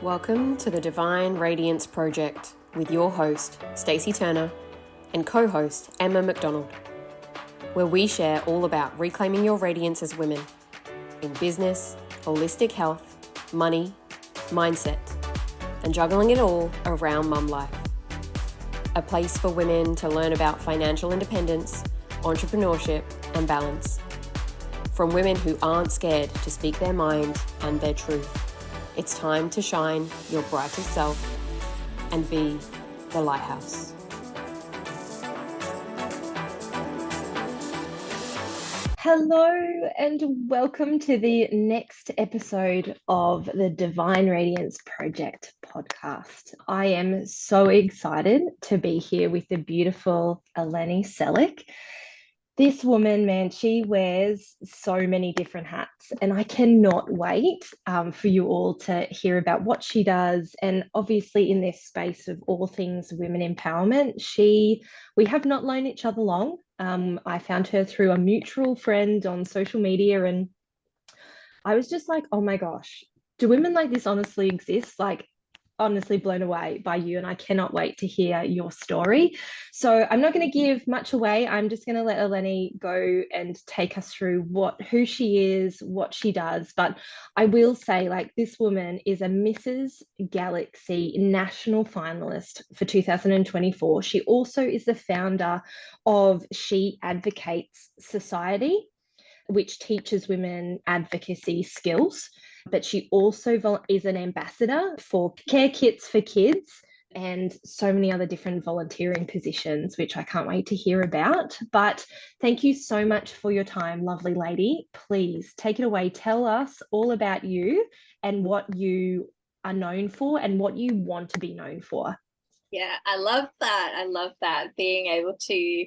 Welcome to the Divine Radiance Project with your host, Stacey Turner, and co-host, Emma McDonald, where we share all about reclaiming your radiance as women in business, holistic health, money, mindset, and juggling it all around mum life. A place for women to learn about financial independence, entrepreneurship, and balance. From women who aren't scared to speak their mind and their truth. It's time to shine your brightest self and be the lighthouse. Hello and welcome to the next episode of the Divine Radiance Project podcast. I am so excited to be here with the beautiful Eleni Selleck. This woman, man, she wears so many different hats, and I cannot wait for you all to hear about what she does. And obviously, in this space of all things women empowerment, we have not known each other long. I found her through a mutual friend on social media, and I was just like, oh my gosh, do women like this honestly exist? Like, honestly blown away by you, and I cannot wait to hear your story. So I'm not going to give much away. I'm just going to let Eleni go and take us through who she is, what she does. But I will say, like, this woman is a Mrs. Galaxy national finalist for 2024. She also is the founder of She Advocates Society, which teaches women advocacy skills. But she also is an ambassador for Care Kits for Kids and so many other different volunteering positions, which I can't wait to hear about. But thank you so much for your time, lovely lady. Please take it away. Tell us all about you and what you are known for and what you want to be known for. Yeah, I love that. Being able to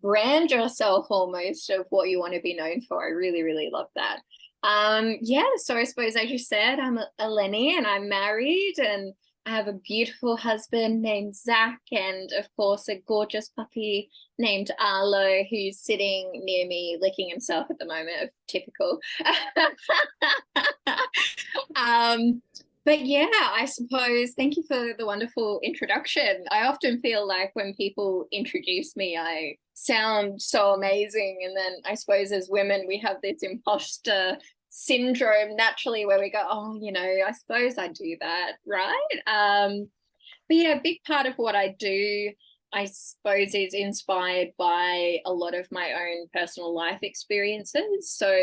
brand yourself almost of what you want to be known for. I really, really love that. So I suppose, as you said, I'm Eleni and I'm married and I have a beautiful husband named Zach and, of course, a gorgeous puppy named Arlo who's sitting near me licking himself at the moment. Typical. But yeah, I suppose, thank you for the wonderful introduction. I often feel like when people introduce me, I sound so amazing. And then I suppose as women, we have this imposter syndrome naturally where we go, oh, I suppose I do that, right? But yeah, a big part of what I do, I suppose, is inspired by a lot of my own personal life experiences. So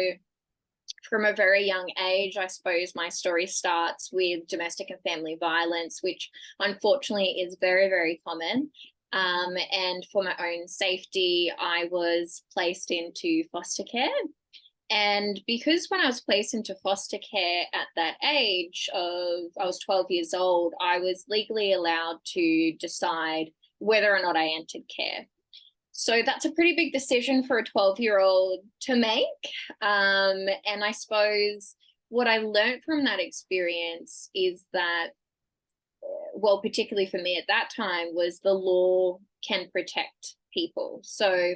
from a very young age, I suppose my story starts with domestic and family violence, which unfortunately is very, very common. And for my own safety, I was placed into foster care. And because when I was placed into foster care at that age I was 12 years old, I was legally allowed to decide whether or not I entered care. So that's a pretty big decision for a 12-year-old to make. And I suppose what I learned from that experience is that, well, particularly for me at that time, was the law can protect people. So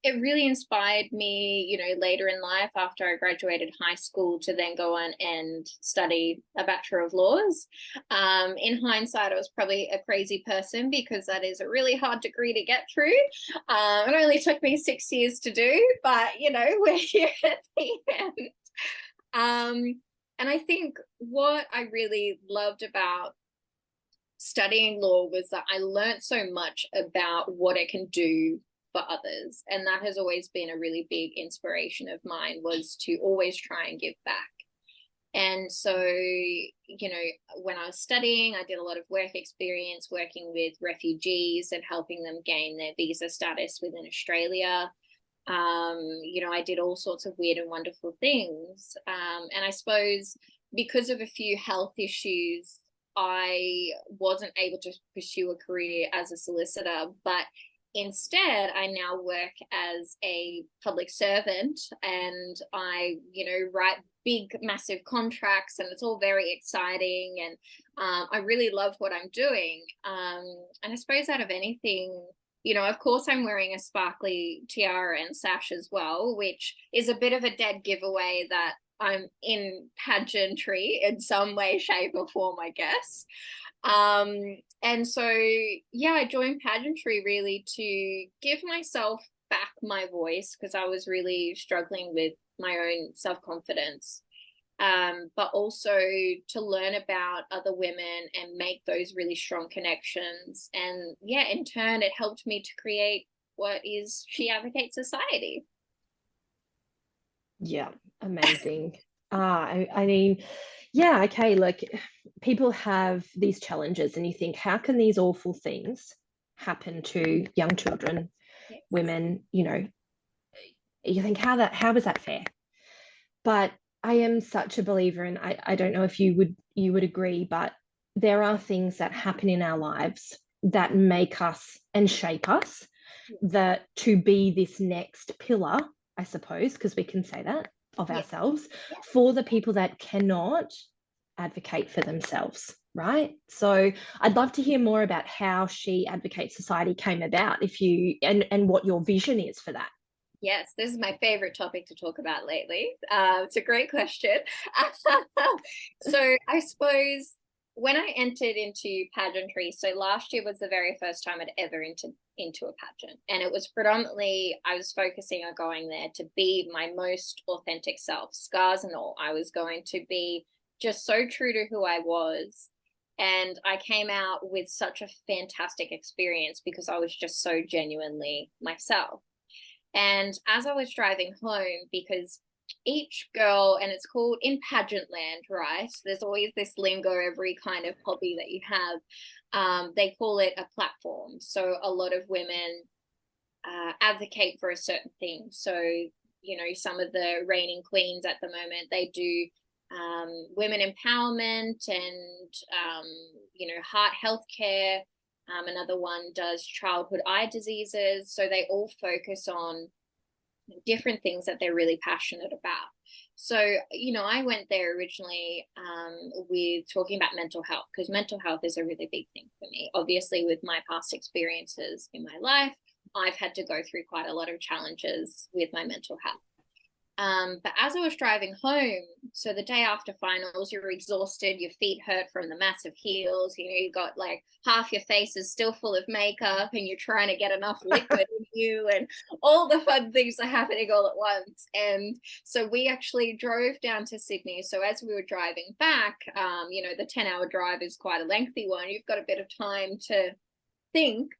it really inspired me, later in life after I graduated high school to then go on and study a Bachelor of Laws. In hindsight, I was probably a crazy person because that is a really hard degree to get through. It only took me 6 years to do, but, we're here at the end. And I think what I really loved about studying law was that I learned so much about what it can do for others, and that has always been a really big inspiration of mine, was to always try and give back. And so when I was studying, I did a lot of work experience working with refugees and helping them gain their visa status within Australia. I did all sorts of weird and wonderful things, and I suppose because of a few health issues I wasn't able to pursue a career as a solicitor, but instead, I now work as a public servant and I, write big, massive contracts, and it's all very exciting. And I really love what I'm doing. And I suppose out of anything, of course, I'm wearing a sparkly tiara and sash as well, which is a bit of a dead giveaway that I'm in pageantry in some way, shape, or form, I guess. And so, yeah, I joined pageantry really to give myself back my voice because I was really struggling with my own self-confidence. But also to learn about other women and make those really strong connections. And yeah, in turn, it helped me to create what is She Advocates Society. Yeah, amazing. I mean, yeah, okay, like people have these challenges, and you think, how can these awful things happen to young children, Yes. women, you think how is that fair? But I am such a believer, and I don't know if you would agree, but there are things that happen in our lives that make us and shape us that to be this next pillar, I suppose, because we can say that of Yes. ourselves Yes. for the people that cannot advocate for themselves, right? So I'd love to hear more about how She Advocates Society came about, if you and what your vision is for that. Yes, this is my favorite topic to talk about lately. It's a great question. So I suppose when I entered into pageantry, so last year was the very first time I'd ever into a pageant. And it was predominantly, I was focusing on going there to be my most authentic self, scars and all. I was going to be just so true to who I was. And I came out with such a fantastic experience because I was just so genuinely myself. And as I was driving home, because each girl, and it's called in pageant land, right? There's always this lingo, every kind of hobby that you have. They call it a platform. So a lot of women advocate for a certain thing. So, some of the reigning queens at the moment, they do women empowerment and, heart health care. Another one does childhood eye diseases. So they all focus on different things that they're really passionate about. So, I went there originally with talking about mental health because mental health is a really big thing for me. Obviously, with my past experiences in my life, I've had to go through quite a lot of challenges with my mental health. But as I was driving home, so the day after finals, you're exhausted, your feet hurt from the massive heels, you got like half your face is still full of makeup and you're trying to get enough liquid in you and all the fun things are happening all at once. And so we actually drove down to Sydney. So as we were driving back, the 10-hour drive is quite a lengthy one. You've got a bit of time to think.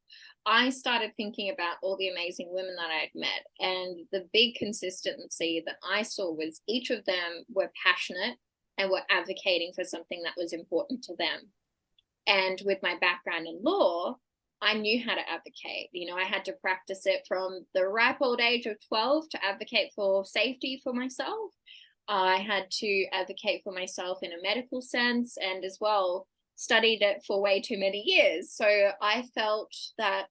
I started thinking about all the amazing women that I had met. And the big consistency that I saw was each of them were passionate and were advocating for something that was important to them. And with my background in law, I knew how to advocate. I had to practice it from the ripe old age of 12 to advocate for safety for myself. I had to advocate for myself in a medical sense and as well studied it for way too many years. So I felt that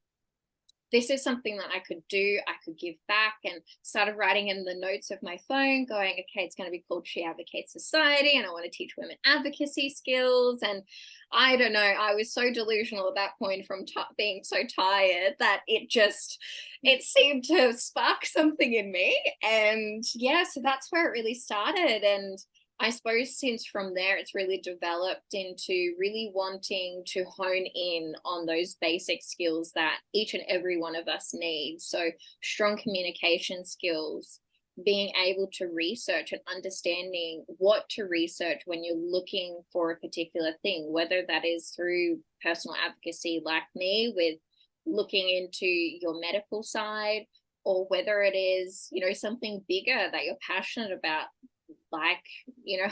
this is something that I could do, I could give back, and started writing in the notes of my phone going, okay, it's going to be called She Advocates Society, and I want to teach women advocacy skills. And I don't know, I was so delusional at that point from being so tired that it seemed to spark something in me. And yeah, so that's where it really started. And I suppose since from there, it's really developed into really wanting to hone in on those basic skills that each and every one of us needs. So strong communication skills, being able to research and understanding what to research when you're looking for a particular thing, whether that is through personal advocacy like me with looking into your medical side, or whether it is, something bigger that you're passionate about, like,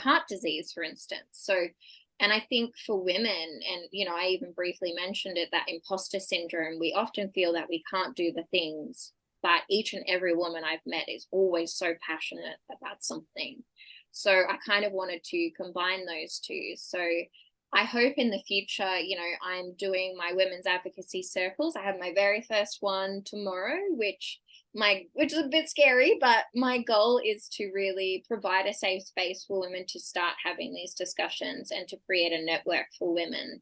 heart disease, for instance. So, and I think for women, and, I even briefly mentioned it, that imposter syndrome, we often feel that we can't do the things, but each and every woman I've met is always so passionate about something. So I kind of wanted to combine those two. So I hope in the future, I'm doing my women's advocacy circles. I have my very first one tomorrow, which is a bit scary, but my goal is to really provide a safe space for women to start having these discussions and to create a network for women.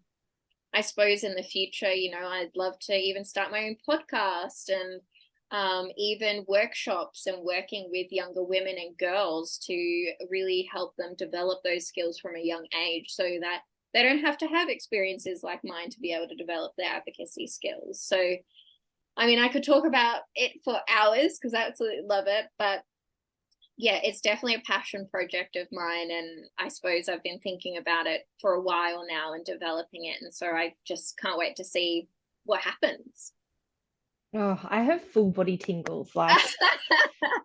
I suppose in the future, I'd love to even start my own podcast and even workshops and working with younger women and girls to really help them develop those skills from a young age so that they don't have to have experiences like mine to be able to develop their advocacy skills. So, I mean, I could talk about it for hours because I absolutely love it, but yeah, it's definitely a passion project of mine. And I suppose I've been thinking about it for a while now and developing it. And so I just can't wait to see what happens. Oh, I have full body tingles. Like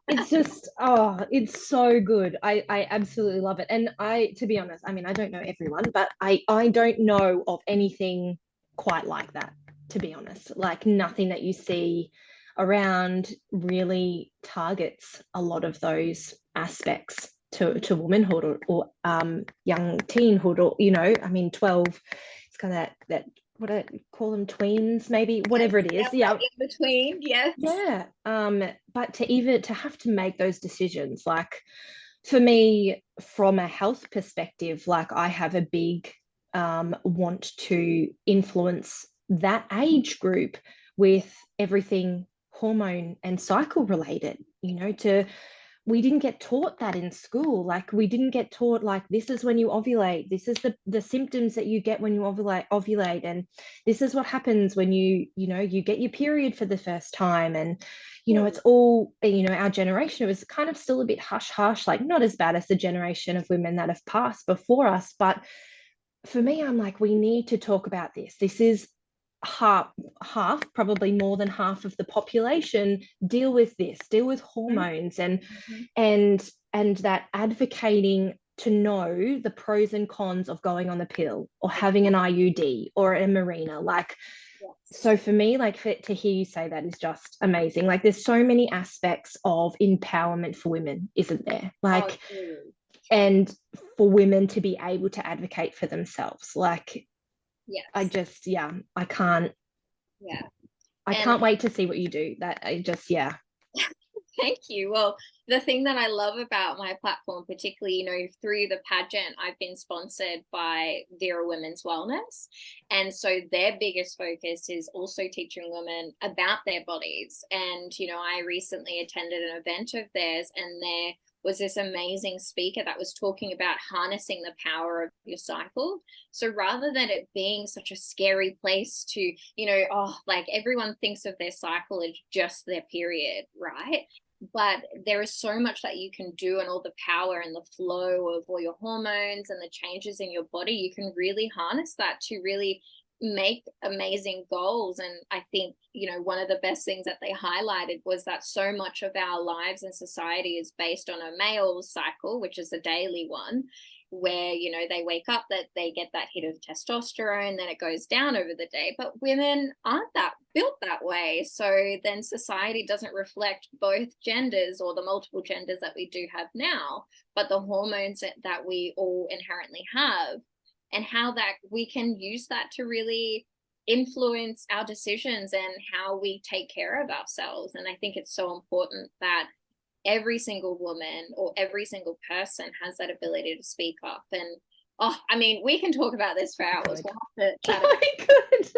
it's just, oh, it's so good. I absolutely love it. And to be honest, I mean, I don't know everyone, but I don't know of anything quite like that, to be honest. Like nothing that you see around really targets a lot of those aspects to womanhood or young teenhood, or, I mean, 12, it's kind of that what do I call them, tweens, maybe, whatever it is. Yeah. In between, yes. Yeah. But to have to make those decisions, like for me, from a health perspective, like I have a big want to influence that age group with everything hormone and cycle related, we didn't get taught that in school. Like we didn't get taught like this is when you ovulate, this is the symptoms that you get when you ovulate, and this is what happens when you get your period for the first time. And it's all, our generation, it was kind of still a bit hush hush, like not as bad as the generation of women that have passed before us, but for me, I'm like, we need to talk about this. This is half, probably more than half of the population deal with hormones, Mm-hmm. and that advocating to know the pros and cons of going on the pill or having an IUD or a Mirena. Like, Yes. so for me, like to hear you say that is just amazing. Like there's so many aspects of empowerment for women, isn't there? Like, and for women to be able to advocate for themselves. Like, yes. I can't. Yeah. I can't wait to see what you do. That I just, yeah. Thank you. Well, the thing that I love about my platform, particularly, through the pageant, I've been sponsored by Vera Women's Wellness. And so their biggest focus is also teaching women about their bodies. And, I recently attended an event of theirs, and there was this amazing speaker that was talking about harnessing the power of your cycle. So rather than it being such a scary place to, like everyone thinks of their cycle as just their period, right? But there is so much that you can do, and all the power and the flow of all your hormones and the changes in your body, you can really harness that to really make amazing goals. And I think, one of the best things that they highlighted was that so much of our lives and society is based on a male cycle, which is a daily one, where they wake up, that they get that hit of testosterone, then it goes down over the day. But women aren't that built that way, so then society doesn't reflect both genders, or the multiple genders that we do have now, but the hormones that we all inherently have, and how that we can use that to really influence our decisions and how we take care of ourselves. And I think it's so important that every single woman or every single person has that ability to speak up. And I mean, we can talk about this for hours. We'll have to chat about it.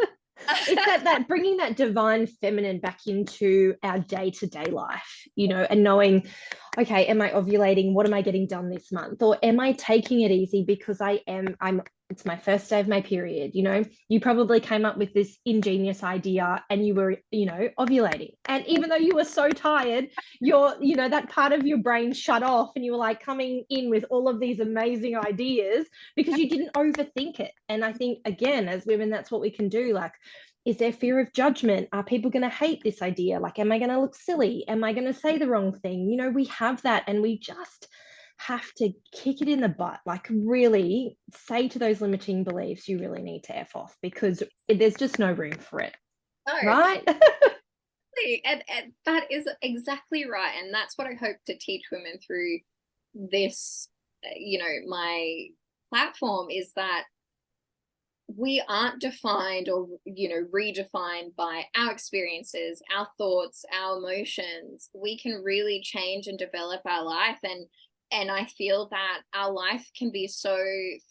It's that bringing that divine feminine back into our day-to-day life, and knowing, okay, am I ovulating? What am I getting done this month? Or am I taking it easy because it's my first day of my period? You probably came up with this ingenious idea and you were, ovulating. And even though you were so tired, that part of your brain shut off and you were like coming in with all of these amazing ideas because you didn't overthink it. And I think, again, as women, that's what we can do. Like, is there fear of judgment? Are people going to hate this idea? Like, am I going to look silly? Am I going to say the wrong thing? We have that, and we just have to kick it in the butt. Like, really say to those limiting beliefs, you really need to F off, because there's just no room for it. No. Right? And that is exactly right. And that's what I hope to teach women through this, my platform, is that we aren't defined or redefined by our experiences, our thoughts, our emotions. We can really change and develop our life, and I feel that our life can be so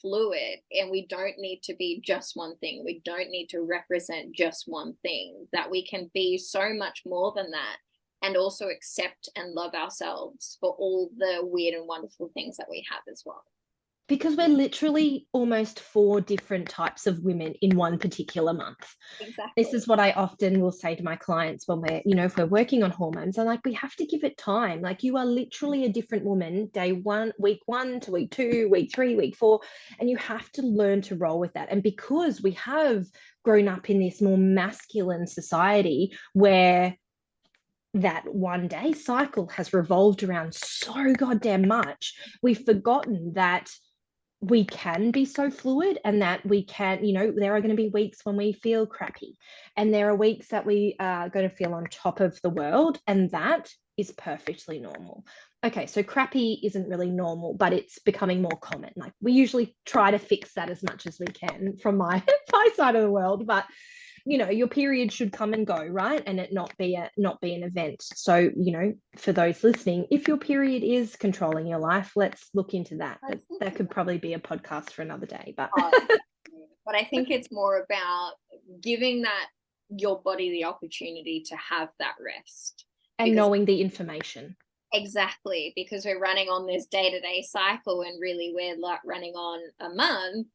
fluid, and we don't need to be just one thing. We don't need to represent just one thing, that we can be so much more than that. and also accept and love ourselves for all the weird and wonderful things that we have as well. Because we're literally almost 4 different types of women in one particular month. Exactly. This is what I often will say to my clients when we're, you know, if we're working on hormones, I'm like, we have to give it time. Like, you are literally a different woman day 1, week 1 to week 2, week 3, week 4, and you have to learn to roll with that. And because we have grown up in this more masculine society where that one day cycle has revolved around so goddamn much, we've forgotten that we can be so fluid, and that we can, you know, there are going to be weeks when we feel crappy, and there are weeks that we are going to feel on top of the world, and that is perfectly normal. Okay, so crappy isn't really normal, but it's becoming more common. Like, we usually try to fix that as much as we can from my side of the world, but you know, your period should come and go, right? And it not be an event. So, you know, for those listening, if your period is controlling your life, let's look into that. That could probably be a podcast for another day. But but I think it's more about giving that your body the opportunity to have that rest. And knowing the information. Exactly, because we're running on this day-to-day cycle, and really we're like running on a month.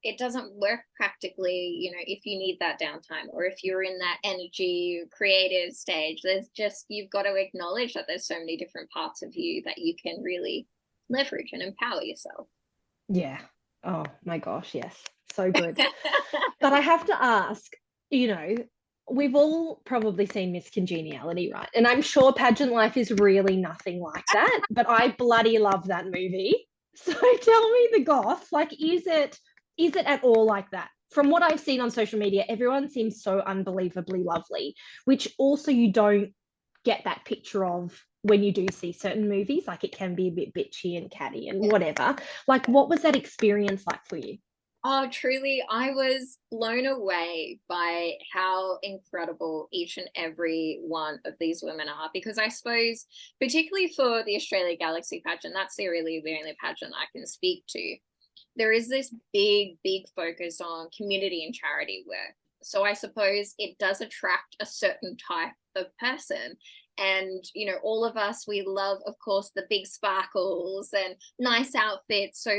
It doesn't work practically, you know, if you need that downtime, or if you're in that energy creative stage. There's just, you've got to acknowledge that there's so many different parts of you that you can really leverage and empower yourself. Yeah. Oh my gosh, yes. So good. But I have to ask, you know, we've all probably seen Miss Congeniality, right? And I'm sure pageant life is really nothing like that, but I bloody love that movie. So tell me the goth, like, is it at all like that? From what I've seen on social media, everyone seems so unbelievably lovely, which also you don't get that picture of when you do see certain movies. Like, it can be a bit bitchy and catty and whatever. Like, what was that experience like for you? Oh, truly, I was blown away by how incredible each and every one of these women are, because I suppose, particularly for the Australia Galaxy pageant, that's really the only pageant I can speak to. There is this big focus on community and charity work. So I suppose it does attract a certain type of person. And, you know, all of us, we love, of course, the big sparkles and nice outfits. So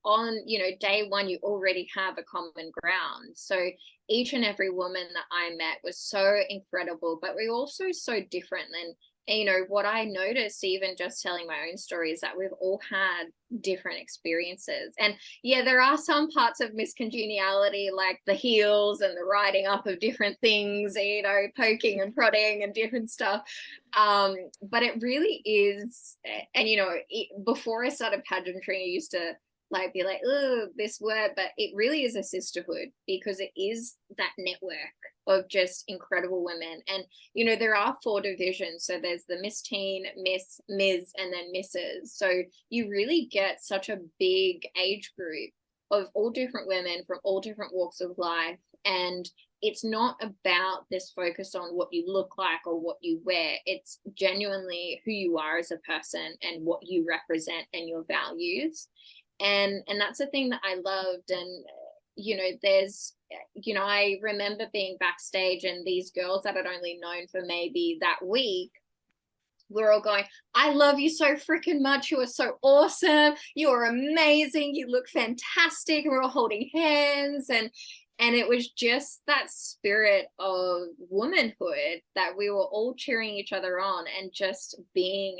on, you know, day 1, you already have a common ground. So each and every woman that I met was so incredible, but we're also so different. And you know, what I noticed, even just telling my own story, is that we've all had different experiences. And yeah, there are some parts of Miss Congeniality, like the heels and the riding up of different things, you know, poking and prodding and different stuff. But it really is, and you know, before I started pageantry, I used to like be like, oh, this word, but it really is a sisterhood, because it is that network of just incredible women. And you know, there are 4 divisions, so there's the Miss Teen, Miss, Ms, and then Mrs. So you really get such a big age group of all different women from all different walks of life. And it's not about this focus on what you look like or what you wear. It's genuinely who you are as a person and what you represent and your values. And that's the thing that I loved. And you know, there's, you know, I remember being backstage, and these girls that I'd only known for maybe that week, we're all going, I love you so freaking much, you are so awesome, you are amazing, you look fantastic. And we're all holding hands, and it was just that spirit of womanhood, that we were all cheering each other on and just being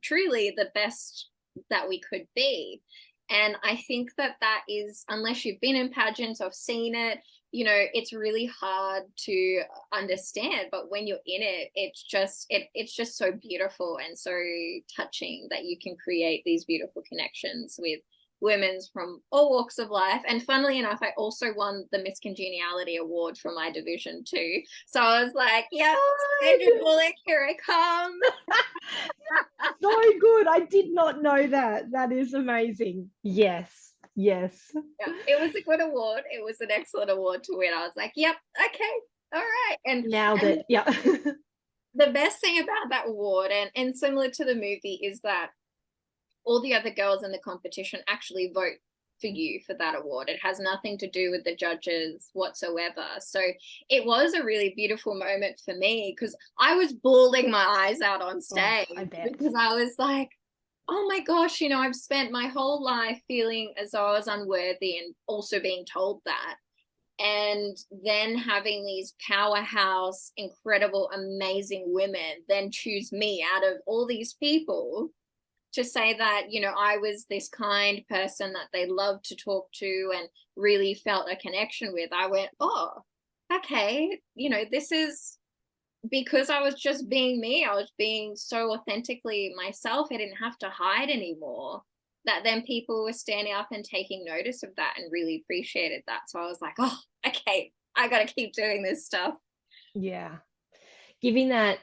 truly the best that we could be. And I think that is, unless you've been in pageants or seen it, you know, it's really hard to understand. But when you're in it, it's just so beautiful and so touching that you can create these beautiful connections with women from all walks of life. And funnily enough, I also won the Miss Congeniality award for my division too. So I was like, yeah, Sandra Bullock, here I come. So good. I did not know that. That is amazing. Yes. Yeah, it was a good award. It was an excellent award to win. I was like, yep, okay, all right. And nailed it. Yeah. The best thing about that award, and similar to the movie, is that all the other girls in the competition actually vote for you for that award. It has nothing to do with the judges whatsoever. So it was a really beautiful moment for me, because I was bawling my eyes out on stage, I bet. because I was like, oh my gosh, I've spent my whole life feeling as though I was unworthy, and also being told that. And then having these powerhouse, incredible, amazing women then choose me out of all these people, to say that, I was this kind person that they loved to talk to and really felt a connection with. I went, oh, okay, this is because I was just being me. I was being so authentically myself. I didn't have to hide anymore. That then people were standing up and taking notice of that and really appreciated that. So I was like, oh, okay, I got to keep doing this stuff. Yeah. Giving that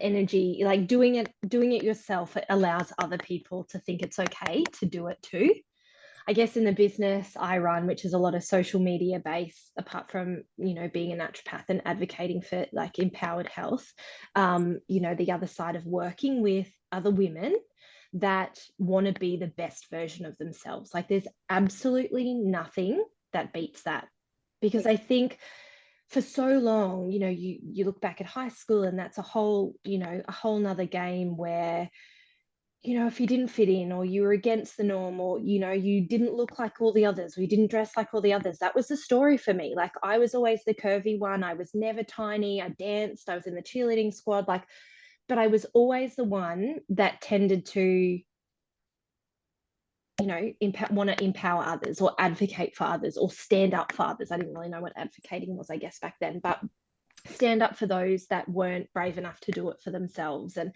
energy, like doing it yourself, it allows other people to think it's okay to do it too. I guess in the business I run, which is a lot of social media based, apart from, being a naturopath and advocating for like empowered health, the other side of working with other women that want to be the best version of themselves. Like there's absolutely nothing that beats that, because I think for so long, you look back at high school and that's a whole nother game where, if you didn't fit in, or you were against the norm, or, you didn't look like all the others, or you didn't dress like all the others, that was the story for me. Like I was always the curvy one. I was never tiny. I danced. I was in the cheerleading squad. But I was always the one that tended to, want to empower others or advocate for others or stand up for others. I didn't really know what advocating was, I guess, back then, but stand up for those that weren't brave enough to do it for themselves. And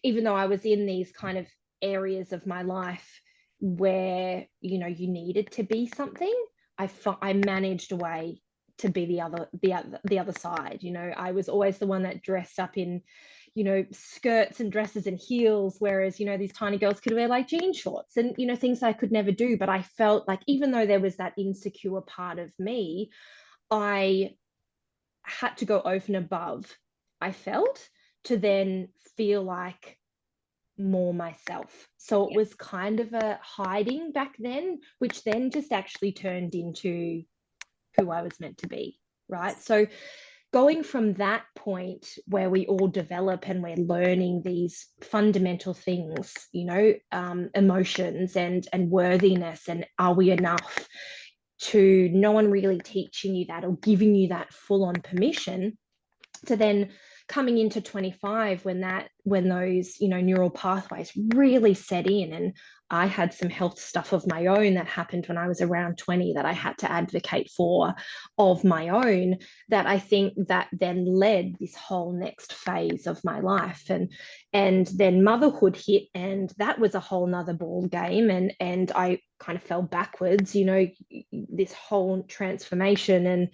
even though I was in these kind of areas of my life where, you needed to be something, I managed a way to be the other side. I was always the one that dressed up in, skirts and dresses and heels, whereas, these tiny girls could wear like jean shorts and, things I could never do. But I felt like even though there was that insecure part of me, I had to go over and above, I felt, to then feel like more myself. So it was kind of a hiding back then, which then just actually turned into who I was meant to be, right? So going from that point where we all develop and we're learning these fundamental things, emotions and worthiness, and are we enough, to no one really teaching you that or giving you that full-on permission, to then coming into 25 when those neural pathways really set in. And I had some health stuff of my own that happened when I was around 20 that I had to advocate for of my own, that I think that then led this whole next phase of my life. And then motherhood hit, and that was a whole nother ball game, and I kind of fell backwards, this whole transformation. And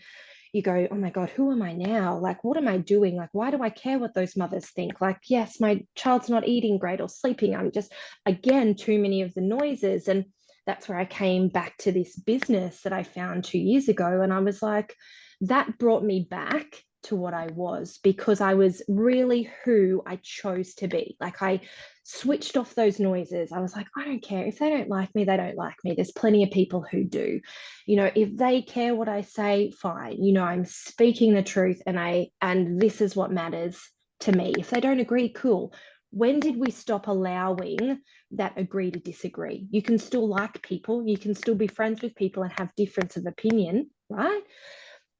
you go, oh my God, who am I now? Like, what am I doing? Like, why do I care what those mothers think? Like, yes, my child's not eating great or sleeping. I'm just, again, too many of the noises. And that's where I came back to this business that I found 2 years ago. And I was like, that brought me back to what I was, because I was really who I chose to be. Like I switched off those noises. I was like, I don't care. If they don't like me, they don't like me. There's plenty of people who do. If they care what I say, fine. I'm speaking the truth, and this is what matters to me. If they don't agree, cool. When did we stop allowing that agree to disagree? You can still like people, you can still be friends with people and have difference of opinion, right?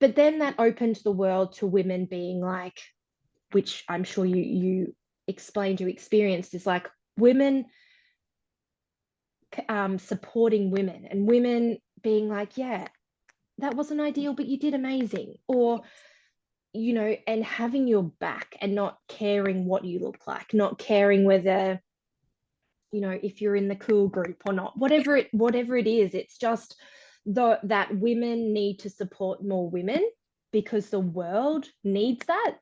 But then that opened the world to women being like, which I'm sure you explained, you experienced, is like women supporting women, and women being like, yeah, that wasn't ideal, but you did amazing. Or, and having your back, and not caring what you look like, not caring whether, if you're in the cool group or not, whatever it is. It's just that women need to support more women, because the world needs that.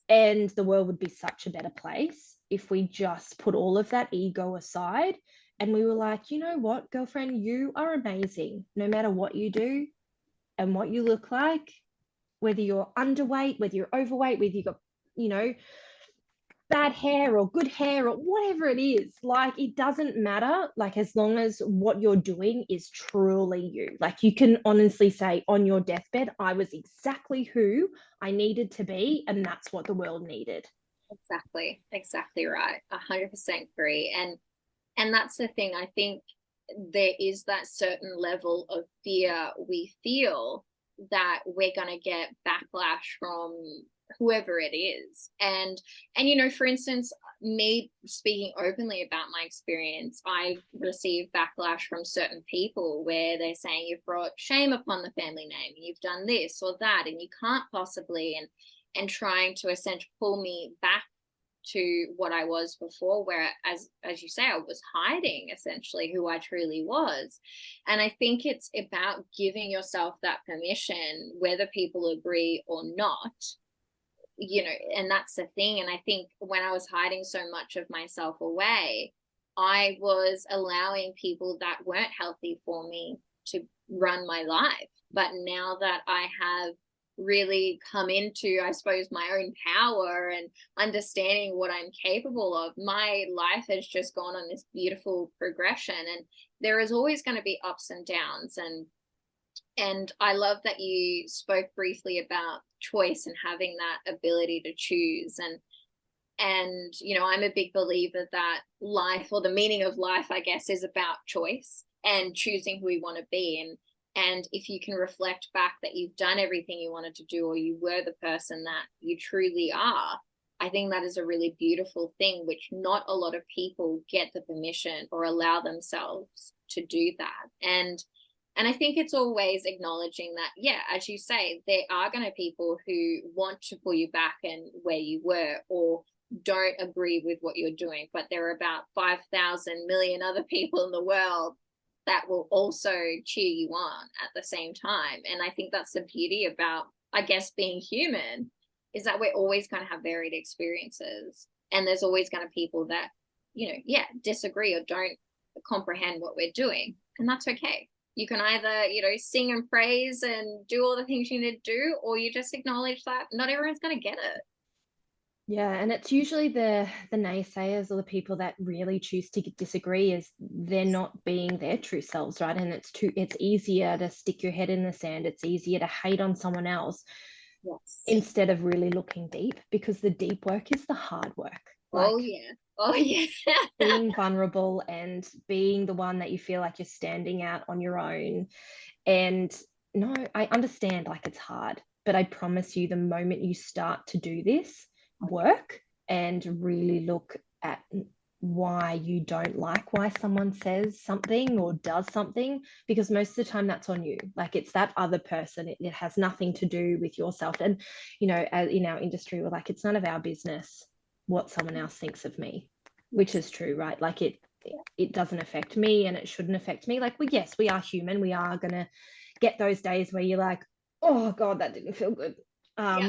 And the world would be such a better place if we just put all of that ego aside, and we were like, you know what, girlfriend, you are amazing no matter what you do and what you look like, whether you're underweight, whether you're overweight, whether you got, bad hair or good hair or whatever it is. Like, it doesn't matter, like, as long as what you're doing is truly you. Like, you can honestly say on your deathbed, I was exactly who I needed to be, and that's what the world needed. Exactly right. 100% agree. And that's the thing. I think there is that certain level of fear we feel that we're going to get backlash from whoever it is. And you know, for instance, me speaking openly about my experience, I received backlash from certain people where they're saying you've brought shame upon the family name, you've done this or that, and you can't possibly, and trying to essentially pull me back to what I was before, where as you say, I was hiding essentially who I truly was. And I think it's about giving yourself that permission, whether people agree or not, you know. And that's the thing. And I think when I was hiding so much of myself away, I was allowing people that weren't healthy for me to run my life. But now that I have really come into, I suppose, my own power and understanding what I'm capable of, my life has just gone on this beautiful progression. And there is always going to be ups and downs. And I love that you spoke briefly about choice and having that ability to choose. And you know, I'm a big believer that life, or the meaning of life, I guess, is about choice and choosing who we want to be. And if you can reflect back that you've done everything you wanted to do, or you were the person that you truly are, I think that is a really beautiful thing, which not a lot of people get the permission or allow themselves to do that. And I think it's always acknowledging that, yeah, as you say, there are going to be people who want to pull you back and where you were, or don't agree with what you're doing. But there are about 5,000 million other people in the world that will also cheer you on at the same time. And I think that's the beauty about, I guess, being human, is that we're always going to have varied experiences. And there's always going to be people that, you know, yeah, disagree or don't comprehend what we're doing. And that's okay. You can either, you know, sing and praise and do all the things you need to do, or you just acknowledge that not everyone's going to get it. Yeah, and it's usually the naysayers or the people that really choose to disagree, is they're not being their true selves, right? And it's easier to stick your head in the sand. It's easier to hate on someone else, Yes. instead of really looking deep, because the deep work is the hard work. Oh yeah. Oh yeah. Being vulnerable and being the one that you feel like you're standing out on your own. And no, I understand, like, it's hard, but I promise you, the moment you start to do this work and really look at why you don't like why someone says something or does something, because most of the time that's on you. Like, it's that other person. It has nothing to do with yourself. And, you know, in our industry, we're like, it's none of our business what someone else thinks of me, which is true, right? Like, it doesn't affect me, and it shouldn't affect me. Like, yes, we are human. We are going to get those days where you're like, oh God, that didn't feel good.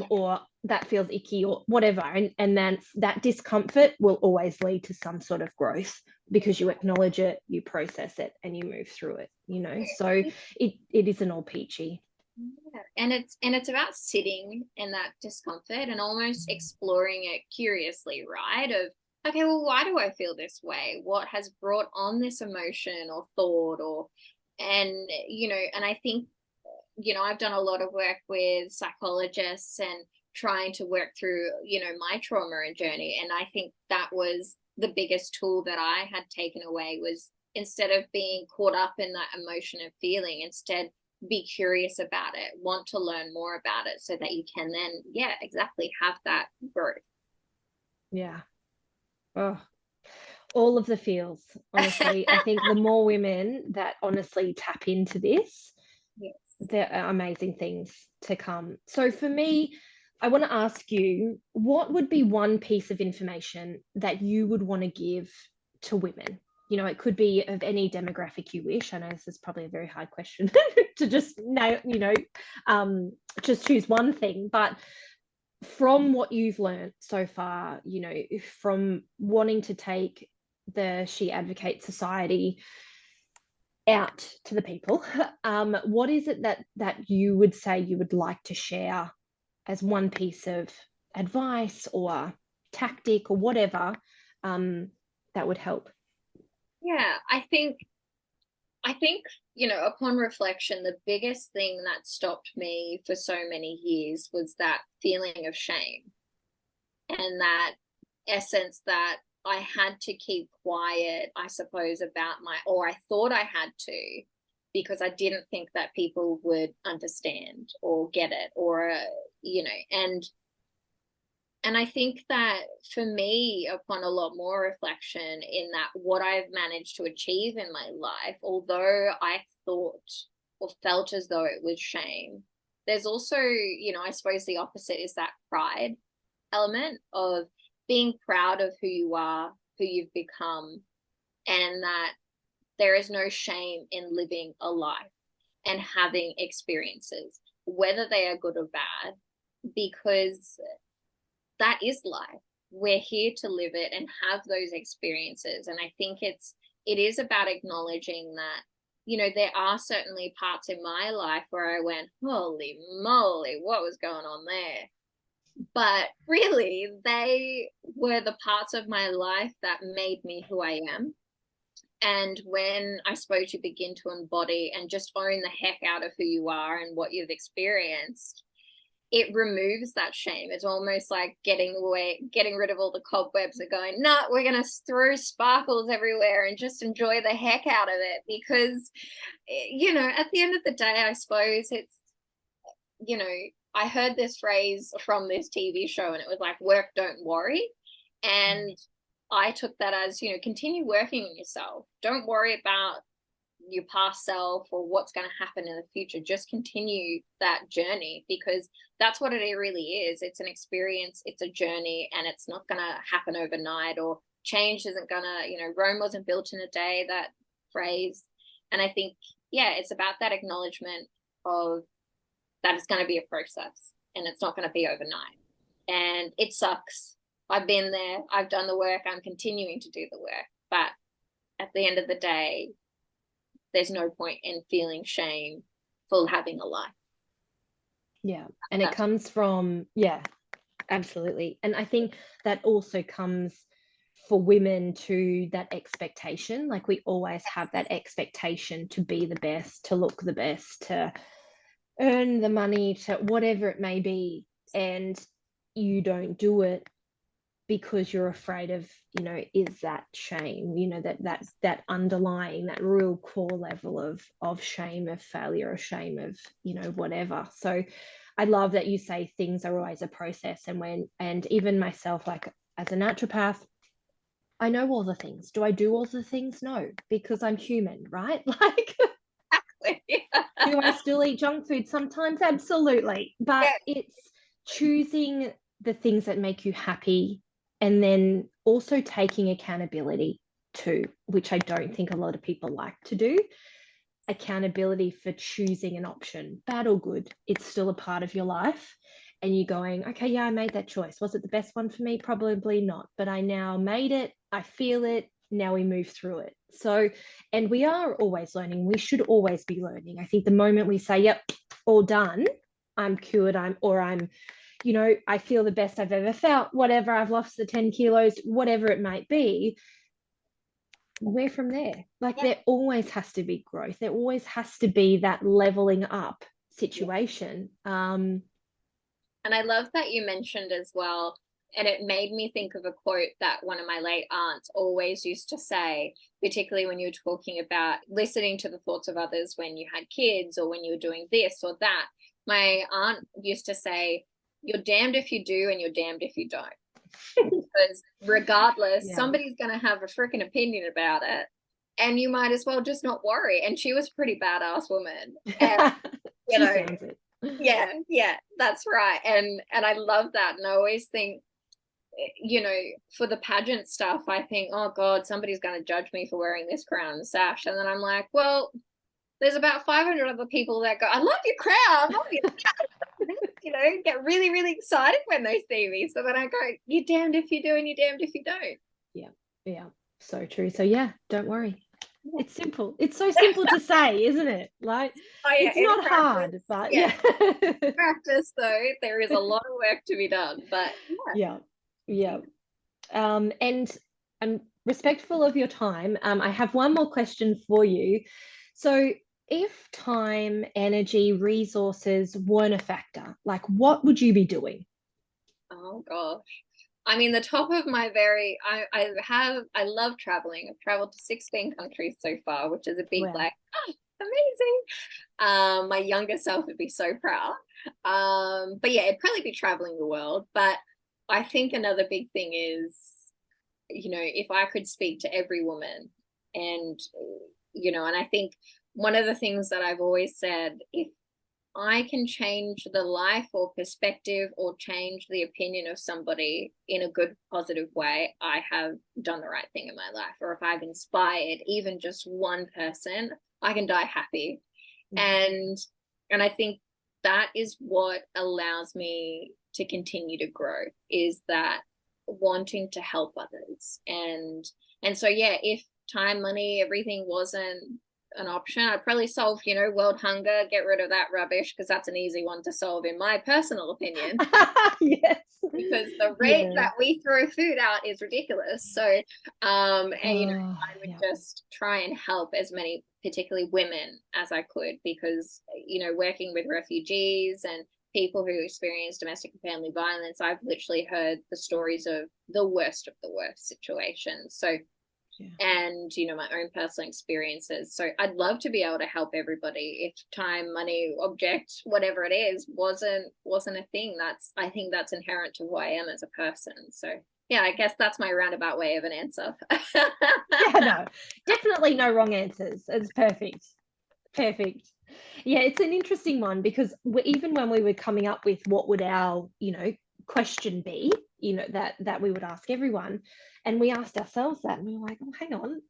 Or that feels icky, or whatever. And then that discomfort will always lead to some sort of growth, because you acknowledge it, you process it, and you move through it, you know. So it isn't all peachy. Yeah. And it's about sitting in that discomfort and almost exploring it curiously, right? Of, okay, well, why do I feel this way? What has brought on this emotion or thought? And you know, and I think, you know, I've done a lot of work with psychologists and trying to work through, you know, my trauma and journey. And I think that was the biggest tool that I had taken away, was, instead of being caught up in that emotion and feeling, instead be curious about it, want to learn more about it, so that you can then, yeah, exactly, have that growth. Yeah. Oh, all of the feels, honestly. I think the more women that honestly tap into this, Yes. there are amazing things to come. So for me, I want to ask you, what would be one piece of information that you would want to give to women? You know, it could be of any demographic you wish. I know this is probably a very hard question to just nail, you know, just choose one thing. But from what you've learned so far, you know, from wanting to take the She Advocate Society out to the people, what is it that you would say you would like to share as one piece of advice, or tactic or whatever that would help? Yeah, I think, upon reflection, the biggest thing that stopped me for so many years was that feeling of shame, and that essence that I had to keep quiet, I suppose, or I thought I had to, because I didn't think that people would understand or get it, or, and I think that for me, upon a lot more reflection, in that what I've managed to achieve in my life, although I thought or felt as though it was shame, there's also, I suppose the opposite is that pride element of being proud of who you are, who you've become, and that there is no shame in living a life and having experiences, whether they are good or bad, because that is life. We're here to live it and have those experiences. And I think it is about acknowledging that, there are certainly parts in my life where I went, holy moly, what was going on there? But really, they were the parts of my life that made me who I am. And when I suppose you begin to embody and just own the heck out of who you are and what you've experienced, it removes that shame. It's almost like getting rid of all the cobwebs and going, no, we're going to throw sparkles everywhere and just enjoy the heck out of it. Because, at the end of the day, I suppose it's, I heard this phrase from this TV show, and it was like, work, don't worry. And I took that as, continue working on yourself. Don't worry about your past self or what's going to happen in the future. Just continue that journey, because that's what it really is. It's an experience, it's a journey, and it's not going to happen overnight, or change isn't going to, Rome wasn't built in a day, that phrase. And I think, it's about that acknowledgement of that it's going to be a process and it's not going to be overnight. And it sucks. I've been there. I've done the work. I'm continuing to do the work. But at the end of the day, there's no point in feeling shame for having a life. Yeah. And it comes from, absolutely. And I think that also comes for women to that expectation. Like, we always have that expectation to be the best, to look the best, to earn the money, to whatever it may be. And you don't do it because you're afraid of, is that shame, that underlying, that real core level of shame of failure, or shame of, whatever. So I love that you say things are always a process. And even myself, like as a naturopath, I know all the things. Do I do all the things? No, because I'm human, right? Like, do I still eat junk food sometimes? Absolutely. But it's choosing the things that make you happy, and then also taking accountability too, which I don't think a lot of people like to do. Accountability for choosing an option, bad or good, it's still a part of your life. And you're going, okay, I made that choice. Was it the best one for me? Probably not. But I now made it. I feel it. Now we move through it. So, and we are always learning. We should always be learning. I think the moment we say, yep, all done, I'm cured, I feel the best I've ever felt, whatever, I've lost the 10 kilos, whatever it might be, we're from there. Like, there always has to be growth. There always has to be that leveling up situation. And I love that you mentioned as well, and it made me think of a quote that one of my late aunts always used to say, particularly when you were talking about listening to the thoughts of others when you had kids, or when you were doing this or that. My aunt used to say, you're damned if you do and you're damned if you don't. Because regardless, somebody's going to have a freaking opinion about it, and you might as well just not worry. And she was a pretty badass woman. And, that's right. And I love that. And I always think, for the pageant stuff, I think, oh God, somebody's going to judge me for wearing this crown and sash. And then I'm like, well, there's about 500 other people that go, I love your crown, I love your crown. Get really, really excited when they see me. So then I go, you're damned if you do and you're damned if you don't. Yeah, so true. So don't worry. It's simple. It's so simple to say, isn't it? Like, it's not hard, but practice though, there is a lot of work to be done. But yeah. And I'm respectful of your time. I have one more question for you. So, if time, energy, resources weren't a factor, like what would you be doing? Oh gosh. I mean, the top of my I love traveling. I've traveled to 16 countries so far, which is a big Well, like, oh, amazing. My younger self would be so proud. But yeah, it'd probably be traveling the world. But I think another big thing is, if I could speak to every woman and, and I think one of the things that I've always said, if I can change the life or perspective or change the opinion of somebody in a good, positive way, I have done the right thing in my life. Or if I've inspired even just one person, I can die happy. And I think that is what allows me to continue to grow, is that wanting to help others. And so yeah, if time, money, everything wasn't an option, I'd probably solve, world hunger, get rid of that rubbish, because that's an easy one to solve in my personal opinion. Yes. Because the rate that we throw food out is ridiculous. So I would just try and help as many, particularly women, as I could, because working with refugees and people who experience domestic and family violence, I've literally heard the stories of the worst situations. So and my own personal experiences. So I'd love to be able to help everybody. If time, money, object, whatever it is, wasn't a thing, I think that's inherent to who I am as a person. So yeah, I guess that's my roundabout way of an answer. Yeah, no, definitely no wrong answers. It's perfect. Yeah, it's an interesting one, because even when we were coming up with what would our question be, that we would ask everyone, and we asked ourselves that, and we were like, oh, hang on,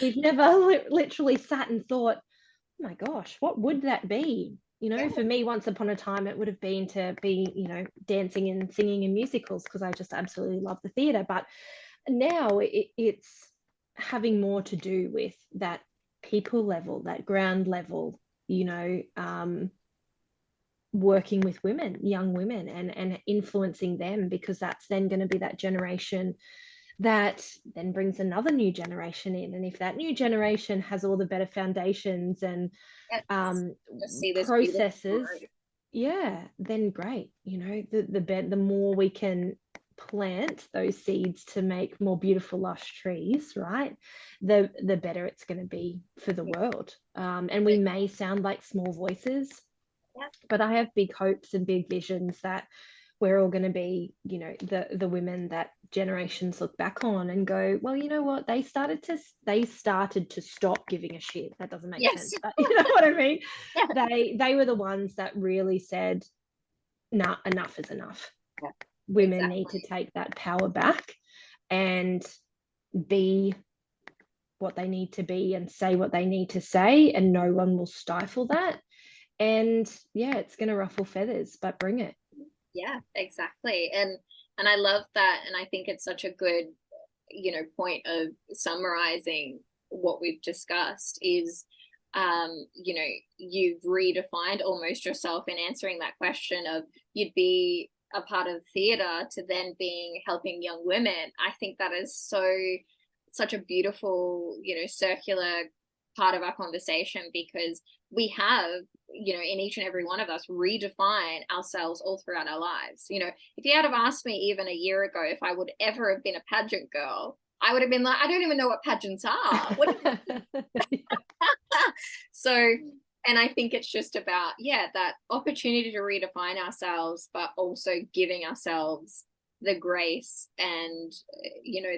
we've never literally sat and thought, oh my gosh, what would that be? For me, once upon a time, it would have been to be dancing and singing in musicals, because I just absolutely love the theatre. But now it's having more to do with that people level, that ground level, working with women, young women, and influencing them, because that's then going to be that generation that then brings another new generation in. And if that new generation has all the better foundations and processes, yeah, then great. The more we can plant those seeds to make more beautiful, lush trees, right, the better it's going to be for the world. And we may sound like small voices, but I have big hopes and big visions that we're all going to be, the women that generations look back on and go, well, you know what, they started to stop giving a shit. That doesn't make sense, but you know what I mean. They were the ones that really said, nah, enough is enough. Women need to take that power back and be what they need to be and say what they need to say, and no one will stifle that. And yeah, it's going to ruffle feathers, but bring it. Yeah, exactly. And I love that. And I think it's such a good, point of summarizing what we've discussed is, you've redefined almost yourself in answering that question of, you'd be a part of theater to then being helping young women. I think that is such a beautiful, circular part of our conversation, because we have, in each and every one of us, redefine ourselves all throughout our lives. If you had have asked me even a year ago if I would ever have been a pageant girl, I would have been like, I don't even know what pageants are. So, and I think it's just about, that opportunity to redefine ourselves, but also giving ourselves the grace and,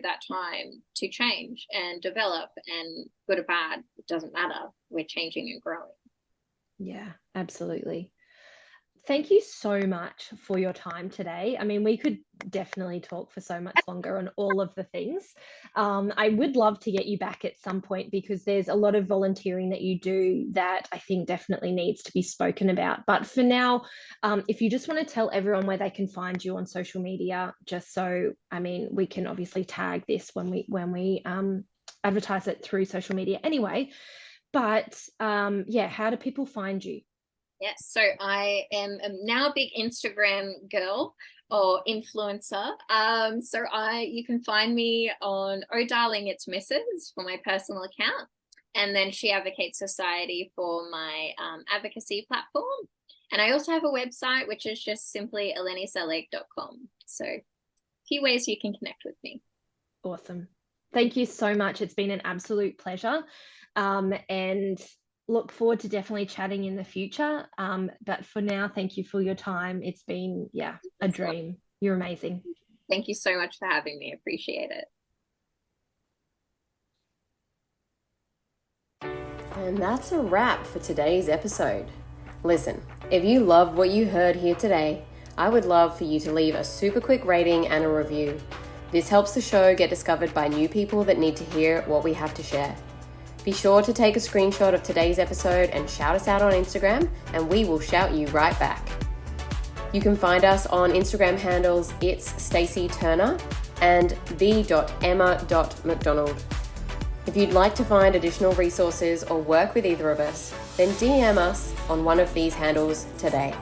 that time to change and develop, and good or bad, it doesn't matter. We're changing and growing. Yeah, absolutely. Thank you so much for your time today. I mean, we could definitely talk for so much longer on all of the things. I would love to get you back at some point, because there's a lot of volunteering that you do that I think definitely needs to be spoken about. But for now, if you just want to tell everyone where they can find you on social media, just so, I mean, we can obviously tag this when we advertise it through social media anyway. But yeah, how do people find you? Yes, so I am now a big Instagram girl or influencer. You can find me on Oh Darling It's Mrs. for my personal account, and then She Advocates Society for my advocacy platform. And I also have a website, which is just simply eleniselleck.com. So a few ways you can connect with me. Awesome. Thank you so much. It's been an absolute pleasure. And look forward to definitely chatting in the future. But for now, thank you for your time. It's been, a dream. You're amazing. Thank you so much for having me. Appreciate it. And that's a wrap for today's episode. Listen, if you love what you heard here today, I would love for you to leave a super quick rating and a review. This helps the show get discovered by new people that need to hear what we have to share. Be sure to take a screenshot of today's episode and shout us out on Instagram, and we will shout you right back. You can find us on Instagram handles It's Stacey Turner and the.emma.mcdonald. If you'd like to find additional resources or work with either of us, then DM us on one of these handles today.